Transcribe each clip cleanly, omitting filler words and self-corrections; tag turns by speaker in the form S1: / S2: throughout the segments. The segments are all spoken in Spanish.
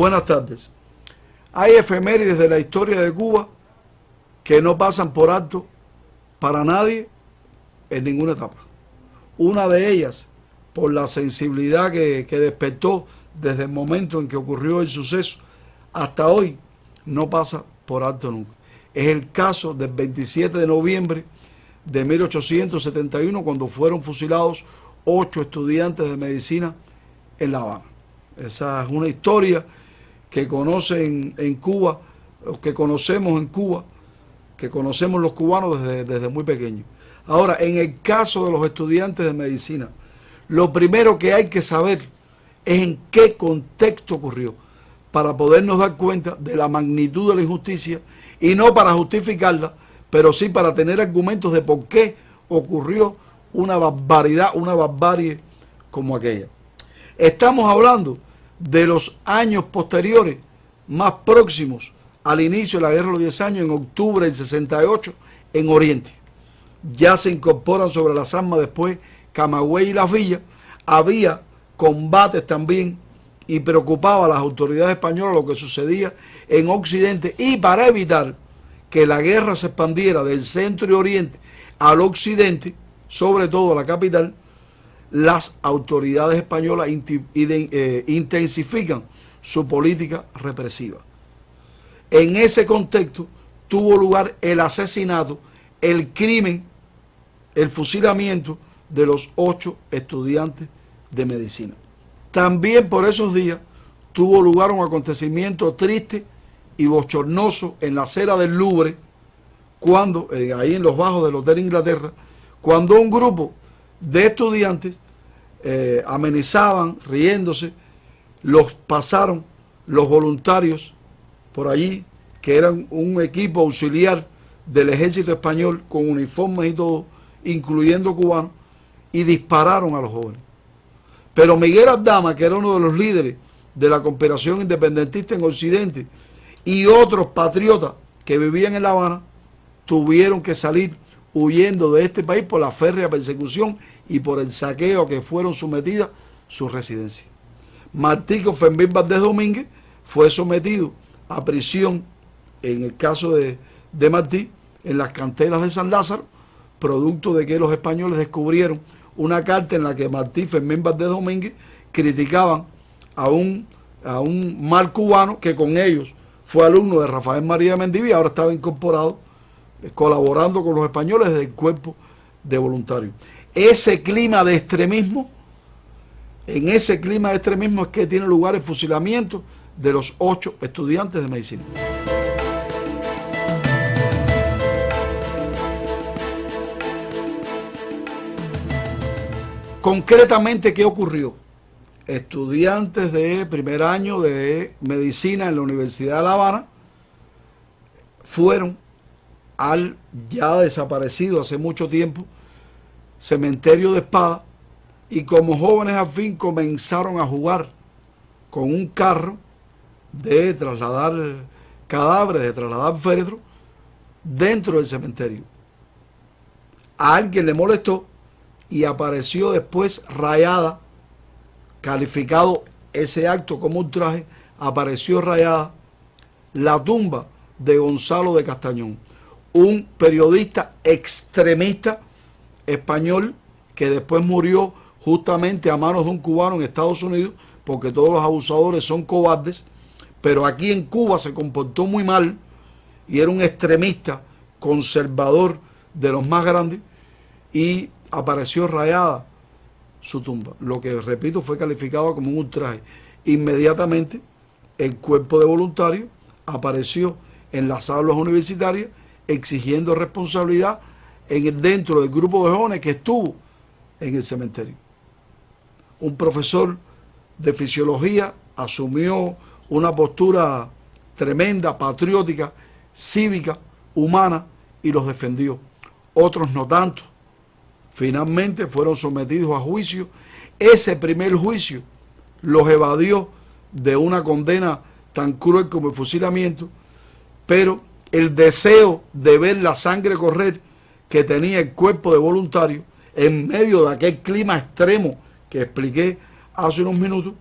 S1: Buenas tardes. Hay efemérides de la historia de Cuba que no pasan por alto para nadie en ninguna etapa. Una de ellas, por la sensibilidad que despertó desde el momento en que ocurrió el suceso hasta hoy, no pasa por alto nunca. Es el caso del 27 de noviembre de 1871, cuando fueron fusilados 8 estudiantes de medicina en La Habana. Esa es una historia que conocen en Cuba, que conocemos en Cuba, que conocemos los cubanos desde muy pequeños. Ahora, en el caso de los estudiantes de medicina, lo primero que hay que saber es en qué contexto ocurrió, para podernos dar cuenta de la magnitud de la injusticia, y no para justificarla, pero sí para tener argumentos de por qué ocurrió una barbaridad, una barbarie como aquella. Estamos hablando de los años posteriores, más próximos al inicio de la Guerra de los 10 años, en octubre del 68, en Oriente. Ya se incorporan sobre las armas después Camagüey y Las Villas. Había combates también y preocupaba a las autoridades españolas lo que sucedía en Occidente, y para evitar que la guerra se expandiera del centro y oriente al occidente, sobre todo a la capital, las autoridades españolas intensifican su política represiva. En ese contexto tuvo lugar el asesinato, el crimen, el fusilamiento de los 8 estudiantes de medicina. También por esos días tuvo lugar un acontecimiento triste y bochornoso en la acera del Louvre, cuando, ahí en los bajos del Hotel Inglaterra, cuando un grupo de estudiantes amenizaban, riéndose, los pasaron los voluntarios por allí, que eran un equipo auxiliar del ejército español con uniformes y todo, incluyendo cubanos, y dispararon a los jóvenes. Pero Miguel Aldama, que era uno de los líderes de la conspiración independentista en Occidente, y otros patriotas que vivían en La Habana, tuvieron que salir huyendo de este país por la férrea persecución y por el saqueo a que fueron sometidas sus residencias. Martí Fermín Valdés Domínguez fue sometido a prisión, en el caso de Martí, en las canteras de San Lázaro, producto de que los españoles descubrieron una carta en la que Martí Fermín Valdés Domínguez criticaban a un mal cubano que con ellos fue alumno de Rafael María Mendívil y ahora estaba incorporado, colaborando con los españoles desde el cuerpo de voluntarios. Ese clima de extremismo, en ese clima de extremismo es que tiene lugar el fusilamiento de los 8 estudiantes de medicina. Concretamente, ¿qué ocurrió? Estudiantes de primer año de medicina en la Universidad de La Habana fueron al ya desaparecido hace mucho tiempo cementerio de Espada, y como jóvenes al fin comenzaron a jugar con un carro de trasladar cadáveres, de trasladar féretros dentro del cementerio. A alguien le molestó y apareció después rayada, calificado ese acto como ultraje, apareció rayada la tumba de Gonzalo de Castañón, un periodista extremista español que después murió justamente a manos de un cubano en Estados Unidos, porque todos los abusadores son cobardes, pero aquí en Cuba se comportó muy mal y era un extremista conservador de los más grandes, y apareció rayada su tumba, lo que, repito, fue calificado como un ultraje. Inmediatamente el cuerpo de voluntarios apareció en las aulas universitarias exigiendo responsabilidad dentro del grupo de jóvenes que estuvo en el cementerio. Un profesor de fisiología asumió una postura tremenda, patriótica, cívica, humana, y los defendió. Otros no tanto. Finalmente fueron sometidos a juicio. Ese primer juicio los evadió de una condena tan cruel como el fusilamiento, pero el deseo de ver la sangre correr que tenía el cuerpo de voluntarios en medio de aquel clima extremo que expliqué hace unos minutos,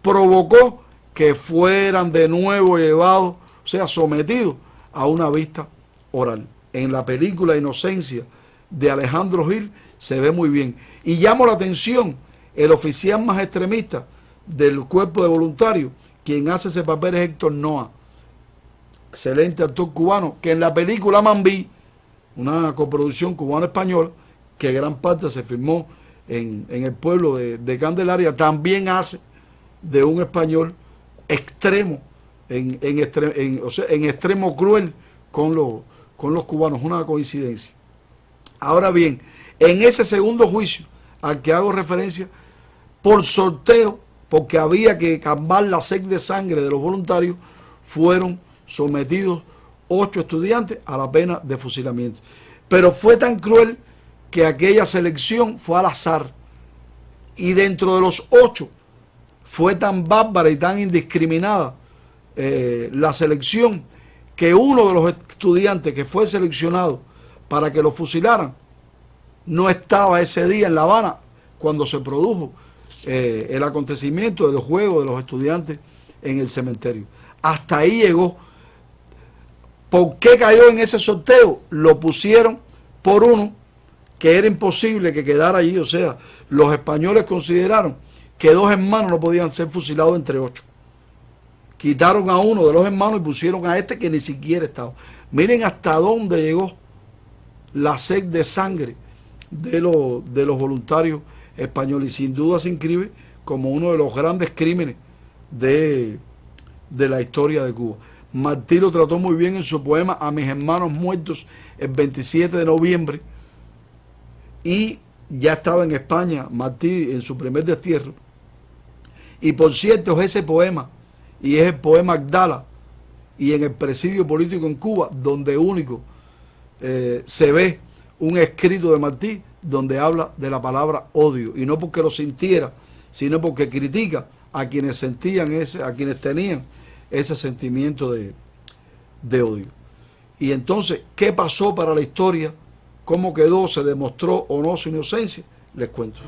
S1: provocó que fueran de nuevo llevados, o sea, sometidos a una vista oral. En la película Inocencia de Alejandro Gil se ve muy bien. Y llamo la atención, el oficial más extremista del cuerpo de voluntarios, quien hace ese papel es Héctor Noa, excelente actor cubano, que en la película Mambí, una coproducción cubano-española, que gran parte se filmó en el pueblo de Candelaria, también hace de un español extremo, o sea, en extremo cruel con los cubanos, una coincidencia. Ahora bien, en ese segundo juicio al que hago referencia, por sorteo, porque había que calmar la sed de sangre de los voluntarios, fueron sometidos 8 estudiantes a la pena de fusilamiento. Pero fue tan cruel que aquella selección fue al azar, y dentro de los 8 fue tan bárbara y tan indiscriminada la selección, que uno de los estudiantes que fue seleccionado para que lo fusilaran no estaba ese día en La Habana cuando se produjo el acontecimiento de los juegos de los estudiantes en el cementerio. Hasta ahí llegó. ¿Por qué cayó en ese sorteo? Lo pusieron por uno que era imposible que quedara allí. O sea, los españoles consideraron que 2 hermanos no podían ser fusilados entre 8. Quitaron a uno de los hermanos y pusieron a este que ni siquiera estaba. Miren hasta dónde llegó la sed de sangre de los voluntarios españoles. Y sin duda se inscribe como uno de los grandes crímenes de la historia de Cuba. Martí lo trató muy bien en su poema A mis hermanos muertos el 27 de noviembre. Y ya estaba en España Martí en su primer destierro. Y por cierto, es ese poema, y es el poema Agdala, y en el presidio político en Cuba, donde único se ve un escrito de Martí donde habla de la palabra odio, y no porque lo sintiera, sino porque critica a quienes sentían a quienes tenían ese sentimiento de odio. Y entonces, ¿qué pasó para la historia? ¿Cómo quedó? ¿Se demostró o no su inocencia? Les cuento.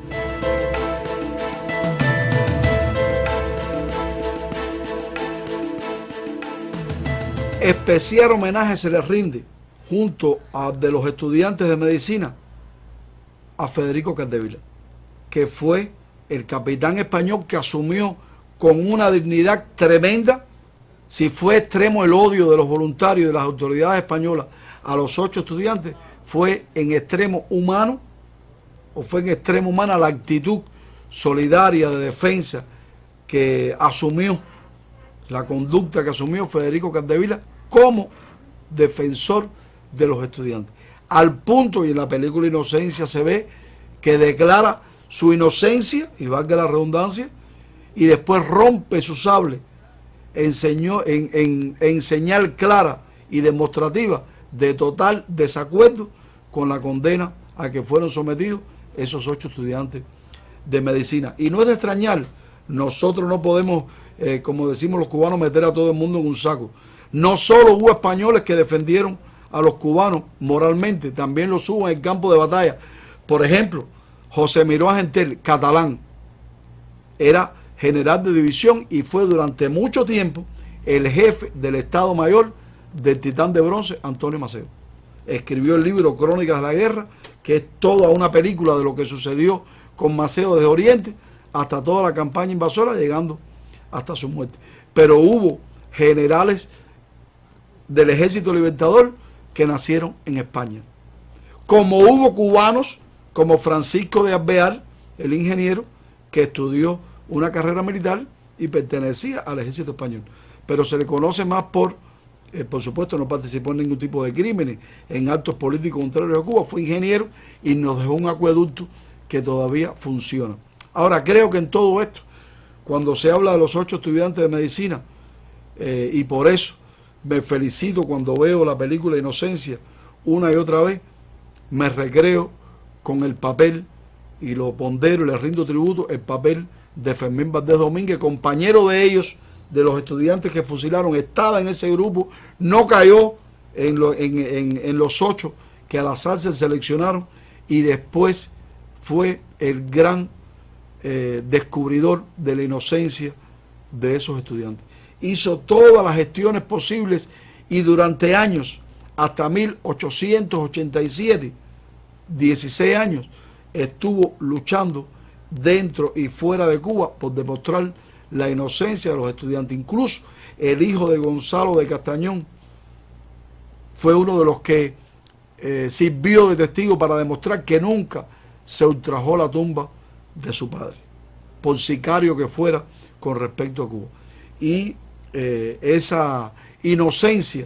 S1: Especial homenaje se le rinde, junto a de los estudiantes de medicina, a Federico Capdevila, que fue el capitán español que asumió con una dignidad tremenda. Si fue extremo el odio de los voluntarios y de las autoridades españolas a los 8 estudiantes, fue en extremo humano, o fue en extremo humana la actitud solidaria de defensa que asumió, la conducta que asumió Federico Capdevila como defensor de los estudiantes. Al punto, y en la película Inocencia se ve, que declara su inocencia, y valga la redundancia, y después rompe su sable en señal clara y demostrativa de total desacuerdo con la condena a que fueron sometidos esos 8 estudiantes de medicina. Y no es de extrañar, nosotros no podemos, como decimos los cubanos, meter a todo el mundo en un saco. No solo hubo españoles que defendieron a los cubanos moralmente, también los hubo en el campo de batalla. Por ejemplo, José Miró Argentel, catalán, era general de división y fue durante mucho tiempo el jefe del Estado Mayor del Titán de Bronce, Antonio Maceo. Escribió el libro Crónicas de la Guerra, que es toda una película de lo que sucedió con Maceo desde Oriente hasta toda la campaña invasora, llegando hasta su muerte. Pero hubo generales del Ejército Libertador que nacieron en España. Como hubo cubanos, como Francisco de Alvear, el ingeniero, que estudió una carrera militar y pertenecía al Ejército Español. Pero se le conoce más por supuesto, no participó en ningún tipo de crímenes, en actos políticos contrarios a Cuba. Fue ingeniero y nos dejó un acueducto que todavía funciona. Ahora, creo que en todo esto, cuando se habla de los 8 estudiantes de medicina, y por eso me felicito cuando veo la película Inocencia una y otra vez, me recreo con el papel, y lo pondero y le rindo tributo, el papel de Fermín Valdés Domínguez, compañero de ellos, de los estudiantes que fusilaron, estaba en ese grupo, no cayó en los 8 que al azar se seleccionaron, y después fue el gran descubridor de la inocencia de esos estudiantes. Hizo todas las gestiones posibles y durante años, hasta 1887, 16 años, estuvo luchando dentro y fuera de Cuba por demostrar la inocencia de los estudiantes. Incluso el hijo de Gonzalo de Castañón fue uno de los que sirvió de testigo para demostrar que nunca se ultrajó la tumba de su padre, por sicario que fuera con respecto a Cuba. Y esa inocencia,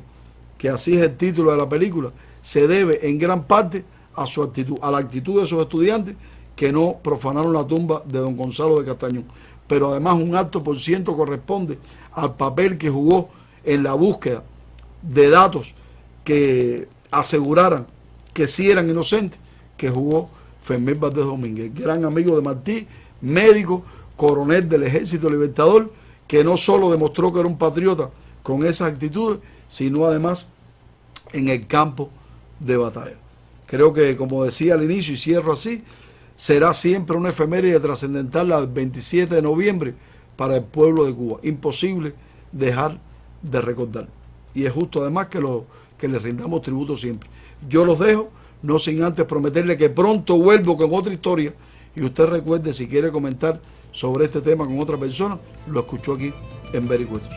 S1: que así es el título de la película, se debe en gran parte a su actitud, a la actitud de esos estudiantes que no profanaron la tumba de don Gonzalo de Castañón. Pero además un alto por ciento corresponde al papel que jugó en la búsqueda de datos que aseguraran que sí eran inocentes, que jugó Fermín Valdés Domínguez, gran amigo de Martí, médico, coronel del Ejército Libertador, que no solo demostró que era un patriota con esas actitudes, sino además en el campo de batalla. Creo que, como decía al inicio y cierro así, será siempre una efeméride trascendental al 27 de noviembre para el pueblo de Cuba. Imposible dejar de recordar. Y es justo además que le rindamos tributo siempre. Yo los dejo, no sin antes prometerle que pronto vuelvo con otra historia. Y usted recuerde, si quiere comentar sobre este tema con otra persona, lo escuchó aquí en Vericuetos.